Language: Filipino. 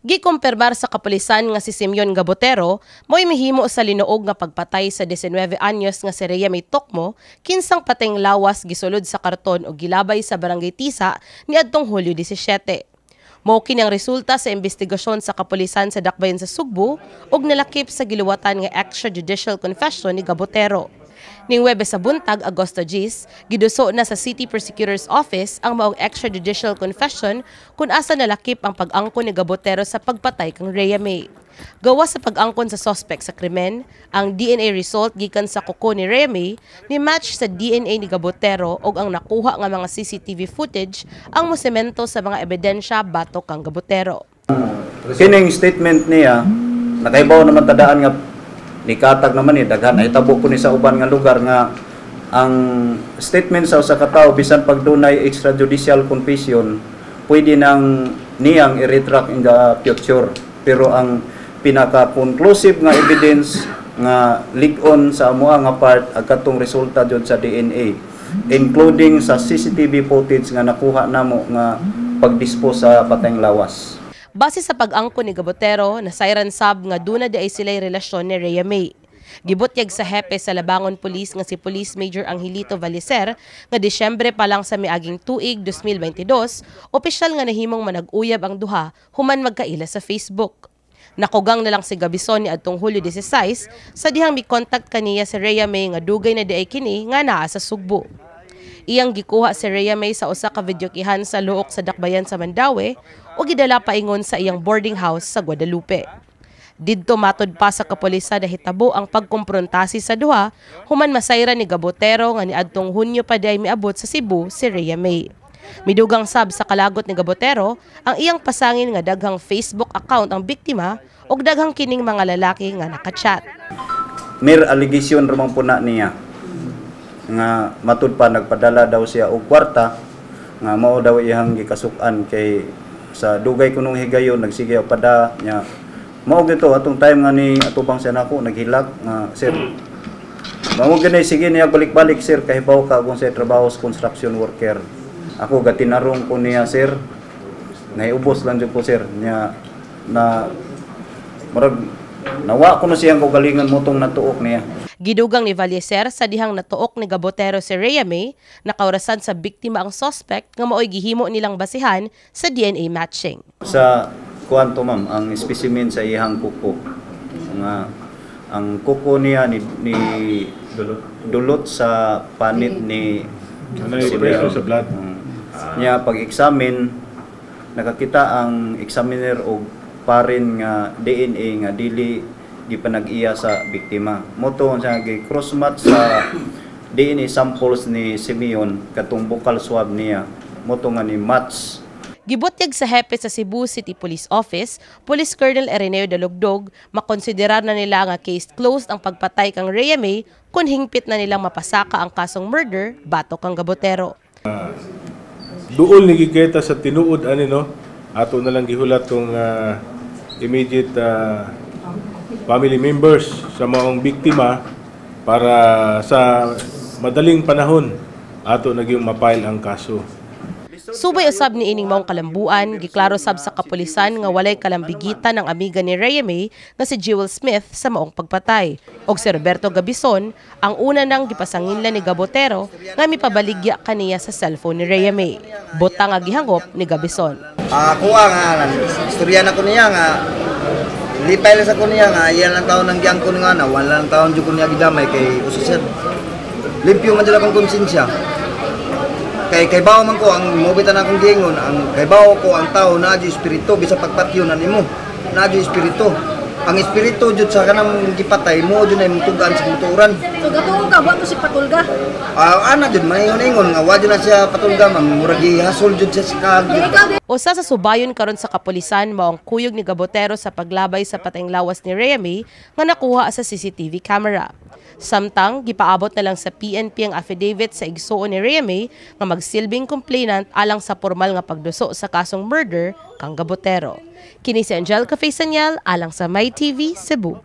Gikumpirmar sa kapulisan nga si Simeon Gabotero mo'y mihimo sa linuog nga pagpatay sa 19 anyos nga si Rhea May Tocmo kinsang pateng lawas gisulod sa karton o gilabay sa Barangay Tisa niadtong Hulyo 17. Mao kini ang resulta sa investigasyon sa kapulisan sa Dakbayan sa Sugbo ug nalakip sa giluwatan nga extrajudicial confession ni Gabotero. Ning Huwebes sa buntag, Agosto 10, giduso na sa City Prosecutor's Office ang maong extrajudicial confession kung asa nalakip ang pag-angkon ni Gabotero sa pagpatay kang Rhea May. Gawas sa pag-angkon sa suspect sa krimen, ang DNA result gikan sa kuko ni Rhea May ni match sa DNA ni Gabotero ug ang nakuha nga mga CCTV footage ang mosemento sa mga ebidensya batok kang Gabotero. Kining statement niya, nakaibaw naman tadaan nga nikatag naman ni daghan ay tabo ko ni sa uban nga lugar nga ang statement sa usa ka tawo bisan pag dunay extrajudicial confession pwede nang niyang i-retract in the future, pero ang pinaka conclusive nga evidence nga lig-on sa amoa nga part agkatong resulta jud sa DNA including sa CCTV footage nga nakuha namo nga pagdispose sa patayng lawas. Base sa pag-angkon ni Gabotero, nasayran sab nga duna di ay sila'y relasyon ni Rhea May. Gibutyag sa hepe sa Labangon Police nga si Police Major Angelito Valicer nga Disyembre pa lang sa miaging tuig 2022, opisyal nga nahimong manag-uyab ang duha human magkaila sa Facebook. Nakugang na lang si Gabison ni adtong Hulyo 16 sa dihang mi-contact kaniya si Rhea May nga dugay na di ay kini nga naa sa Sugbo. Iyang gikuha si Rhea May sa usa ka videokihan sa luok sa Dakbayan sa Mandaue o gidala paingon sa iyang boarding house sa Guadalupe. Didto matud pa sa kapulisan na hitabo ang pagkumprontasi sa duha human masayra ni Gabotero nga niadtong Hunyo pa di ay miabot sa Cebu si Rhea May. Midugang sab sa kalagot ni Gabotero ang iyang pasangin nga daghang Facebook account ang biktima ug daghang kining mga lalaki nga nakachat. Mere allegation ramang puna niya nga matud pa nagpadala daw siya og kwarta nga mao daw iyang gikasuk-an kay sa dugay kunong higayon nagsigaw pada nya mao gito atong time nga ni atubang siya nako naghilag nga sir mao gani sige niya balik-balik sir kahibaw ka kung sa trabaho sa construction worker ako gatinarong ko niya sir naiubos lang jud ko sir nya na murag nawa ko na siyang kagalingan motong natuok niya. Gidugang ni Valicer sa dihang natuok ni Gabotero si Rhea May, nakaurasan sa biktima ang suspect nga maoy gihimo nilang basihan sa DNA matching. Sa kuanto ma'am, ang specimen sa iyang kuko. Nga ang kuko niya ni dulot sa panit ni sa blood. Niya pag-examine nakakita ang examiner og parin nga DNA nga dili di panag-iya sa biktima. Moto sa cross match sa DNA samples ni Simeon katong vocal swab niya. Moto nga ni match. Gibutyag sa hepe sa Cebu City Police Office, Police Colonel Ireneo Dalugdog, makonsiderar na nila nga case closed ang pagpatay kang Rhea May kung hingpit na nilang mapasaka ang kasong murder batok kang Gabotero. Duol ni gigeta sa tinuod ani no. Ato na lang gihulat tong immediate family members sa maong biktima para sa madaling panahon ato nagyong mapile ang kaso. Subay usab ni ining maong kalambuan, giklaro sab sa kapulisan nga walay kalambigitan ng amiga ni Rhea May nga si Jewel Smith sa maong pagpatay. Og si Roberto Gabison ang una nang gipasanginlan ni Gabotero nga mipabaligya kaniya sa cellphone ni Rhea May. Bota nga gihangop ni Gabison. Kuha nga istorya na ko niya nga lipay lang sa ko niya nga iyan lang taon ng giyang ko nga na wala lang taon dyan ko niya gidamay kay usisir limpyo man dyan akong konsensya kay bawo man ko ang mobitan akong giingon ang kay bawo ko ang tao na adyo espiritu bisa pagpatyo na nimo na adyo espiritu ang espiritu jud sa kanang gipatay mo jud ay mutugan sa motoran so gatuong ka wa mo si patulga ana jud maingon nga wa jud na siya patulga man murag gihasol jud siya sa Usa sa subayon karon sa kapulisan mao ang kuyog ni Gabotero sa paglabay sa patayng lawas ni Rhea May nga nakuha sa CCTV camera. Samtang gipaabot na lang sa PNP ang affidavit sa igsuon ni Rhea May nga magsilbing complainant alang sa formal nga pagduso sa kasong murder kang Gabotero. Kini si Angelica Faisanyal alang sa MyTV Cebu.